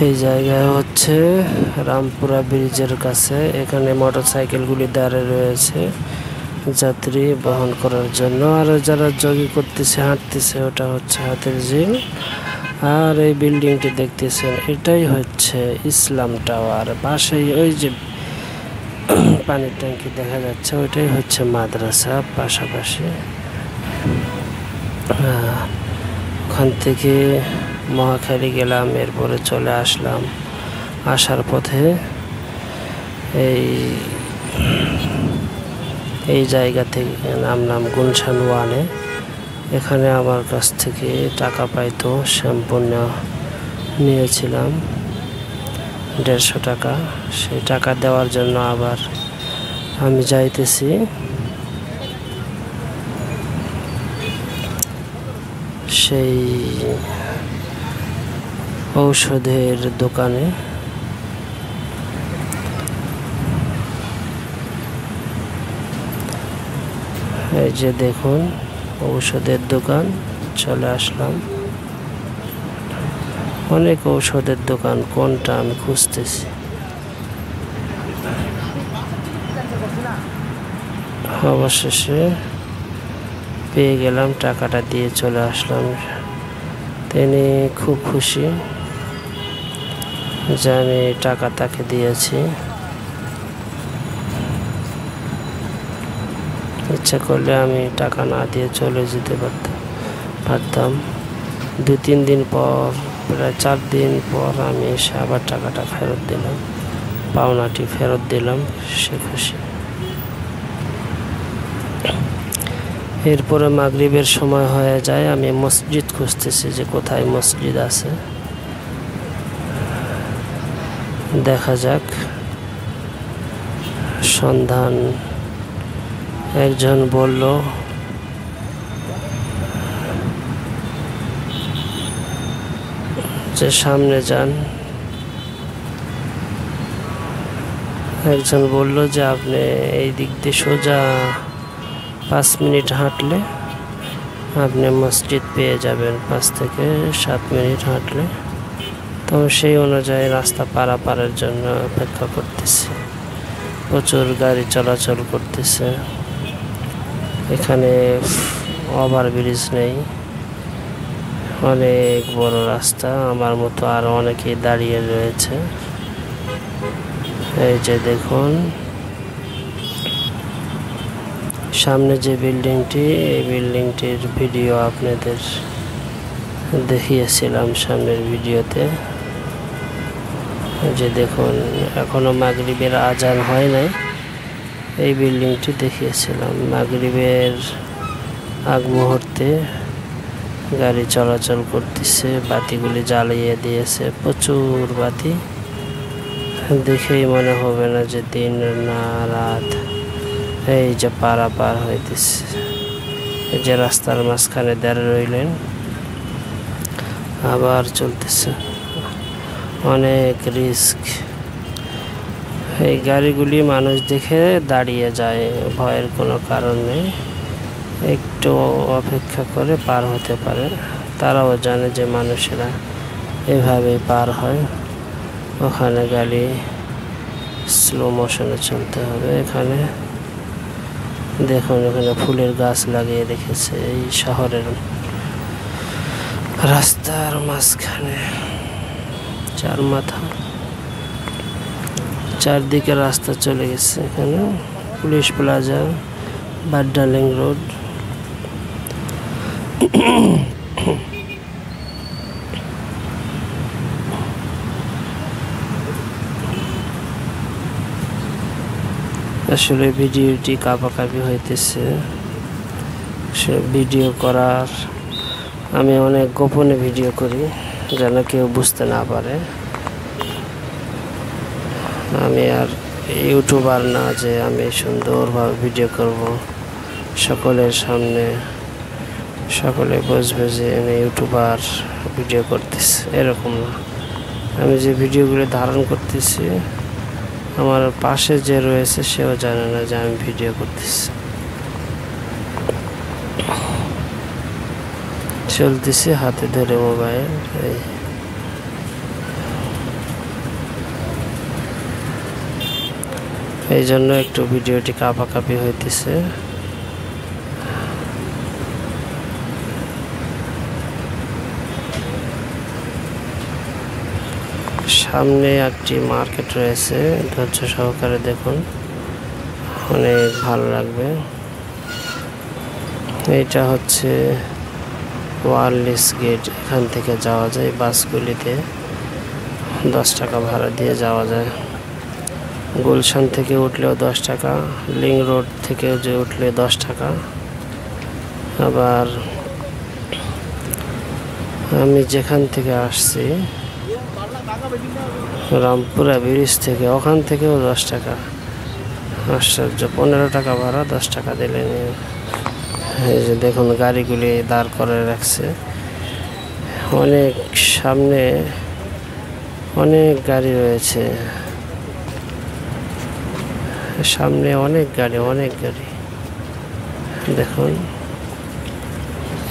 এই জায়গায় হচ্ছে রামপুরা ব্রিজের কাছে। এখানে মোটরসাইকেলগুলি দাঁড়িয়ে রয়েছে যাত্রী বহন করার জন্য। আর যারা জগিং করতেছে, হাঁটতেছে, ওটা হচ্ছে হাতির ঝিল। আর এই বিল্ডিংটি দেখতেছেন, এটাই হচ্ছে ইসলাম টাওয়ার। পাশেই ওই যে পানির ট্যাঙ্কি দেখা যাচ্ছে, ওইটাই হচ্ছে মাদ্রাসা পাশাপাশি। ওখান থেকে মহাখালী গেলাম, এরপরে চলে আসলাম। আসার পথে এই জায়গা থেকে নামলাম গুলশান ওয়ানে। এখানে আমার কাছ থেকে টাকা পাইতো, শ্যাম্পু নিয়েছিলাম 150 টাকা। সেই টাকা দেওয়ার জন্য আবার আমি যাইতেছি সেই ঔষধের দোকানে। এই যে দেখুন ঔষধের দোকান, চলে আসলাম। অনেক ঔষধের দোকান, কোনটা আমি খুঁজতেছি। অবশেষে পেয়ে গেলাম, টাকাটা দিয়ে চলে আসলাম। তিনি খুব খুশি যে আমি টাকা তাকে দিয়েছি। ইচ্ছা করলে আমি টাকা না দিয়ে চলে যেতে পারতাম। 2-3 দিন পর, প্রায় 4 দিন পর আমি এসে আবার টাকাটা ফেরত দিলাম, পাওনাটি ফেরত দিলাম। সে খুশি। এরপরে মাগরিবের সময় হয়ে যায়। আমি মসজিদ খুঁজতেছি যে কোথায় মসজিদ আছে, দেখা যাক। সন্ধান একজন বলল যে সামনে যান। একজন বলল যে আপনি এই দিক দিয়ে সোজা 5 মিনিট হাঁটলে আপনি মসজিদ পেয়ে যাবেন, 5 থেকে 7 মিনিট হাঁটলে। তো সেই অনুযায়ী রাস্তা পারাপারের জন্য অপেক্ষা করতেছি। প্রচুর গাড়ি চলাচল করতেছে। এখানে ওভারব্রিজ নেই, অনেক বড় রাস্তা। আমার মতো আরো অনেকেই দাঁড়িয়ে রয়েছে। এই যে দেখুন সামনে যে বিল্ডিংটি, এই বিল্ডিংটির ভিডিও আপনাদের দেখিয়েছিলাম সামনের ভিডিওতে। যে দেখুন এখনো মাগরিবের আজান হয় নাই। এই বিল্ডিংটি দেখিয়েছিলাম। মাগরিবের আগ মুহূর্তে গাড়ি চলাচল করতেছে, বাতিগুলি জ্বালিয়ে দিয়েছে, প্রচুর বাতি। দেখেই মনে হবে না যে দিন না রাত। এই যে পারাপার হইতেছে, এই যে রাস্তার মাঝখানে দাঁড়িয়ে রইলেন, আবার চলতেছে। অনেক রিস্ক। এই গাড়িগুলি মানুষ দেখে দাঁড়িয়ে যায়, ভয়ের কোনো কারণ নেই। একটু অপেক্ষা করে পার হতে পারে। তারাও জানে যে মানুষেরা এভাবে পার হয়। ওখানে গাড়ি স্লো মোশনে চলতে হবে। এখানে দেখুন, এখানে ফুলের গাছ লাগিয়ে রেখেছে এই শহরের রাস্তার মাঝখানে। 4 মাথা, চারদিকে রাস্তা চলে গেছে। এখানে পুলিশ প্লাজা, বাড্ডালিং রোড। আসলে ভিডিওটি কাঁপাকাঁপি হইতেছে। সে ভিডিও করার, আমি অনেক গোপনে ভিডিও করি যেন কেউ বুঝতে না পারে। আমি আর ইউটিউবার না যে আমি সুন্দরভাবে ভিডিও করব সকলের সামনে, সকলে বুঝবে যে আমি ইউটিউবার ভিডিও করতেছি, এরকম না। আমি যে ভিডিওগুলো ধারণ করতেছি, আমার পাশে যে রয়েছে সেও জানে না যে আমি ভিডিও করতেছি। চলতেছি হাতে ধরে মোবাইল। এই জন্য একটু ভিডিওটি কাঁপাকাঁপি হইতেছে। সামনে একটি মার্কেট রয়েছে, ধৈর্য সহকারে দেখুন, অনেক ভালো লাগবে। এইটা হচ্ছে ওয়ারলেস গেট, এখান থেকে যাওয়া যায় বাসগুলিতে, 10 টাকা ভাড়া দিয়ে যাওয়া যায়। গুলশান থেকে উঠলেও 10 টাকা, লিং রোড থেকেও যে উঠলে 10 টাকা। আবার আমি যেখান থেকে আসছি রামপুরা ব্রিজ থেকে, ওখান থেকেও 10 টাকা। আশ্চর্য, 15 টাকা ভাড়া, 10 টাকা দিলে নিয়ে। এই যে দেখুন গাড়িগুলি দাঁড় করে রাখছে, অনেক সামনে অনেক গাড়ি রয়েছে, সামনে অনেক গাড়ি দেখুন।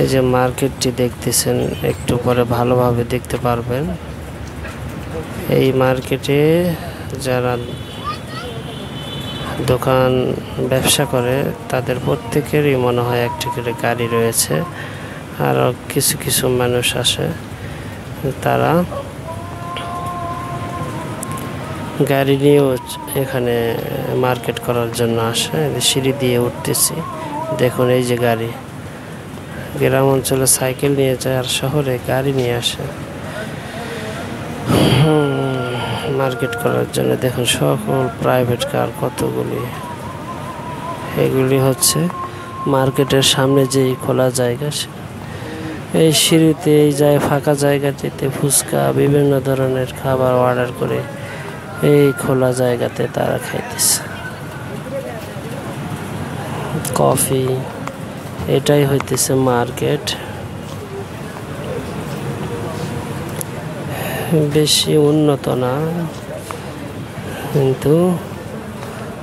এই যে মার্কেটটি দেখতেছেন, একটু পরে ভালোভাবে দেখতে পারবেন। এই মার্কেটে যারা দোকান ব্যবসা করে তাদের প্রত্যেকেরই মনে হয় একটি করে গাড়ি রয়েছে। আরও কিছু কিছু মানুষ আসে, তারা গাড়ি নিয়েও এখানে মার্কেট করার জন্য আসে। সিঁড়ি দিয়ে উঠতেছি, দেখুন এই যে গাড়ি। গ্রাম অঞ্চলে সাইকেল নিয়ে যায়, আর শহরে গাড়ি নিয়ে আসে মার্কেট করার জন্য। দেখুন সকল প্রাইভেট কার কতগুলি। এগুলি হচ্ছে মার্কেটের সামনে যেই খোলা জায়গা, এই সিঁড়িতে এই ফাঁকা জায়গাটিতে ফুচকা বিভিন্ন ধরনের খাবার অর্ডার করে এই খোলা জায়গাতে তারা খাইতেছে। কফি, এটাই হইতেছে মার্কেট। বেশি উন্নত না, কিন্তু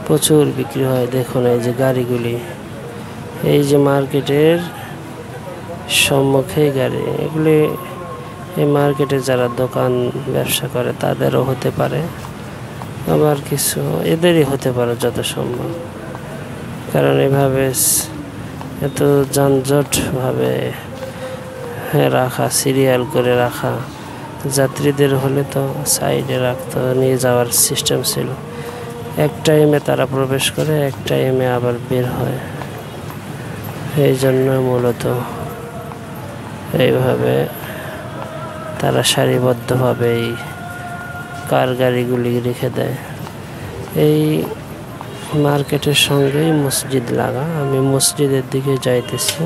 প্রচুর বিক্রি হয়। দেখুন এই যে গাড়িগুলি, এই যে মার্কেটের সম্মুখেই গাড়ি। এগুলি এই মার্কেটে যারা দোকান ব্যবসা করে তাদেরও হতে পারে, আবার কিছু এদেরই হতে পারে যত সম্ভব। কারণ এভাবে এত যানজটভাবে রাখা, সিরিয়াল করে রাখা, যাত্রীদের হলে তো সাইডে রাখতো, নিয়ে যাওয়ার সিস্টেম ছিল। এক টাইমে তারা প্রবেশ করে, এক টাইমে আবার বের হয়। এই জন্য মূলত এইভাবে তারা সারিবদ্ধভাবে এই কার গাড়িগুলি রেখে দেয়। এই মার্কেটের সঙ্গেই মসজিদ লাগা। আমি মসজিদের দিকে যাইতেছি,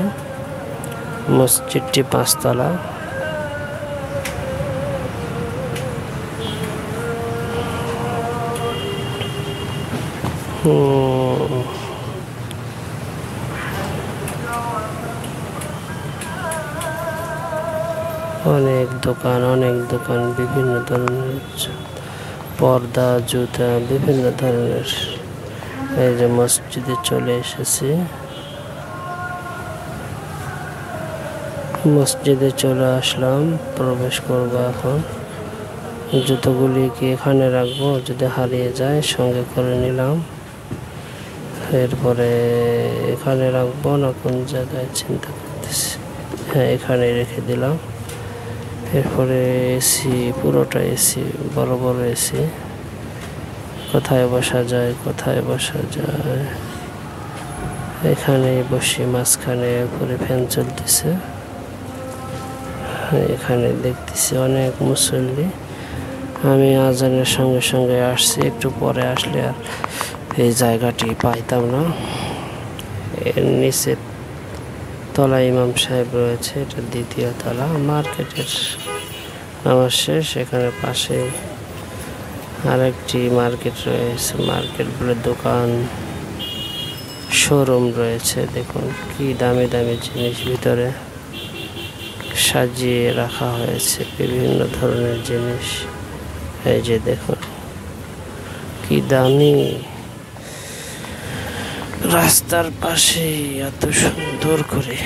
মসজিদটি 5 তলা। অনেক দোকান, বিভিন্ন ধরনের পর্দা, জুতা, বিভিন্ন ধরনের। এই যে মসজিদে চলে এসেছি, মসজিদে চলে আসলাম, প্রবেশ করবো এখন। জুতোগুলি কি এখানে রাখবো, যদি হারিয়ে যায় সঙ্গে করে নিলাম। এরপরে এখানে রাখবো না কোন জায়গায় চিন্তা করতেছি। হ্যাঁ, এখানে রেখে দিলাম। এরপরে এসি, পুরোটা এসি, বড় বড় এসি। কোথায় বসা যায়, এখানে বসি মাঝখানে। এরপরে ফ্যান চলতেছে। এখানে দেখতেছি অনেক মুসল্লি। আমি আজানের সঙ্গে সঙ্গে আসছি, একটু পরে আসলে আর এই জায়গাটি পাইতাম না। এর নিচে তলা ইমাম সাহেব রয়েছে, এটা 2য় তলা। মার্কেটের আমার শেষ, এখানে পাশে আরেকটি মার্কেট রয়েছে। মার্কেট বলে দোকান, শোরুম রয়েছে। দেখুন কি দামি দামি জিনিস ভিতরে সাজিয়ে রাখা হয়েছে, বিভিন্ন ধরনের জিনিস। এই যে দেখুন কি দামি, রাস্তার পাশে এত সুন্দর করে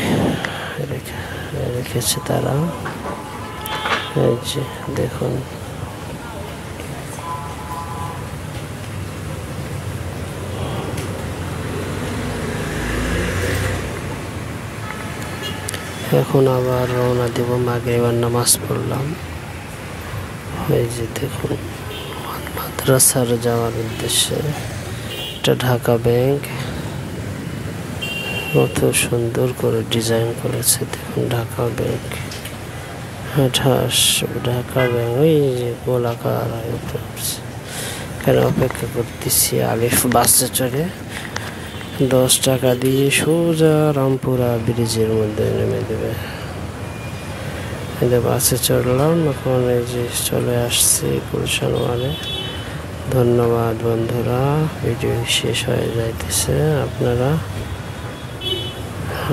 রেখেছে তারা। এই যে দেখুন এখন আবার রওনা দেব, মাগরিবের নামাজ পড়লাম। এই যে দেখুন মাদ্রাসার যাওয়ার উদ্দেশ্যে। এটা ঢাকা ব্যাংক, কত সুন্দর করে ডিজাইন করেছে দেখুন ঢাকা ব্যাংক। ঢাকা ব্যাংক ওই যে গোলাকার কেন অপেক্ষা করতেছি। আলিফ বাসে চড়ে 10 টাকা দিয়ে সোজা রামপুরা ব্রিজের মধ্যে নেমে দেবে। এদের বাসে চড়লাম, এখন এই যে চলে আসছি গুলশান ওয়ানে। ধন্যবাদ বন্ধুরা, ভিডিও শেষ হয়ে যাইতেছে। আপনারা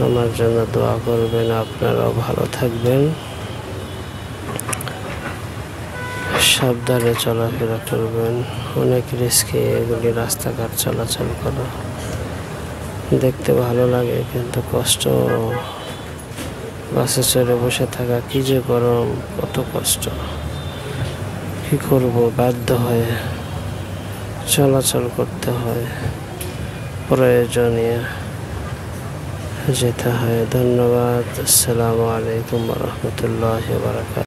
আমার জন্য দোয়া করবেন, আপনারাও ভালো থাকবেন, সাবধানে চলাফেরা করবেন। অনেক রিস্কি এগুলি রাস্তাঘাট চলাচল করা। দেখতে ভালো লাগে কিন্তু কষ্ট। বাসে চড়ে বসে থাকা, কি যে গরম, কত কষ্ট। কি করব, বাধ্য হয়ে চলাচল করতে হয়, প্রয়োজনীয় যেতে হয়। ধন্যবাদ। আসসালামু আলাইকুম ওয়া রাহমাতুল্লাহি ওয়া বারাকাতুহু।